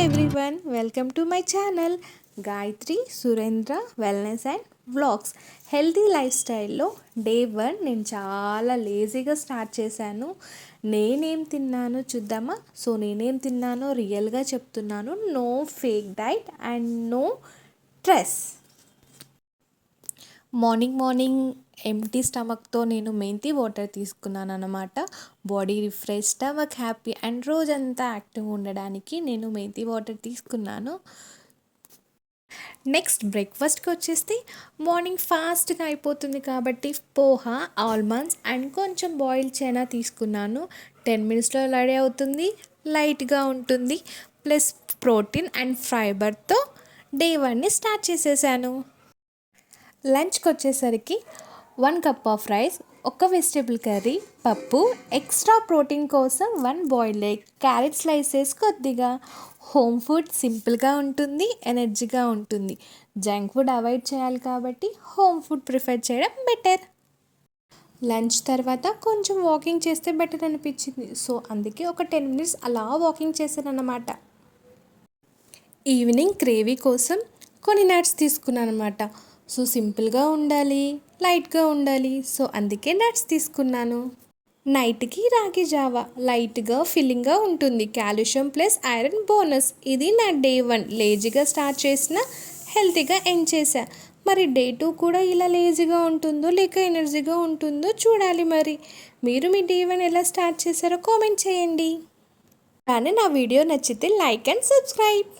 everyone, welcome to my channel Gayatri Surendra Wellness and Vlogs. Healthy life స్టైల్లో day 1 నేను చాలా లేజీగా start చేశాను. నేనేం తిన్నానో చూద్దామా? సో నేనేం తిన్నానో రియల్గా చెప్తున్నాను. No fake diet and no stress. Morning empty స్టమక్తో నేను మెంతి వాటర్ తీసుకున్నాను అన్నమాట. Body refresh, stomach happy and రోజంతా యాక్టివ్గా ఉండడానికి నేను మెంతి వాటర్ తీసుకున్నాను. నెక్స్ట్ బ్రేక్ఫాస్ట్కి వచ్చేస్తే మార్నింగ్ ఫాస్ట్గా అయిపోతుంది కాబట్టి పోహా, ఆల్మండ్స్ అండ్ కొంచెం బాయిల్ చైనా తీసుకున్నాను. 10 మినిట్స్లో రెడీ అవుతుంది, లైట్గా ఉంటుంది, ప్లస్ ప్రోటీన్ అండ్ ఫైబర్తో డే 1ని స్టార్ట్ చేసేసాను. లంచ్కి వచ్చేసరికి 1 కప్ ఆఫ్ రైస్, ఒక వెజిటేబుల్ కర్రీ, పప్పు, ఎక్స్ట్రా ప్రోటీన్ కోసం 1 బాయిల్డ్ ఎగ్, క్యారెట్ స్లైసెస్ కొద్దిగా. హోమ్ ఫుడ్ సింపుల్గా ఉంటుంది, ఎనర్జీగా ఉంటుంది. జంక్ ఫుడ్ అవాయిడ్ చేయాలి కాబట్టి హోమ్ ఫుడ్ ప్రిఫర్ చేయడం బెటర్. లంచ్ తర్వాత కొంచెం వాకింగ్ చేస్తే బెటర్ అనిపించింది. సో అందుకే ఒక 10 మినిట్స్ అలా వాకింగ్ చేశాను అన్నమాట. ఈవినింగ్ గ్రేవీ కోసం కొన్ని నట్స్ తీసుకున్నాను అనమాట. సో సింపుల్గా ఉండాలి, లైట్గా ఉండాలి, సో అందుకే నట్స్ తీసుకున్నాను. నైట్కి రాగి జావా లైట్గా ఫిల్లింగ్గా ఉంటుంది, కాల్షియం ప్లస్ ఐరన్ బోనస్. ఇది నా డే 1 లేజీగా స్టార్ట్ చేసిన, హెల్తీగా ఎండ్ చేశా. మరి డే 2 కూడా ఇలా లేజీగా ఉంటుందో లేక ఎనర్జీగా ఉంటుందో చూడాలి. మరి మీరు మీ డే 1 ఎలా స్టార్ట్ చేశారో కామెంట్ చేయండి. కానీ నా వీడియో నచ్చితే లైక్ అండ్ సబ్స్క్రైబ్.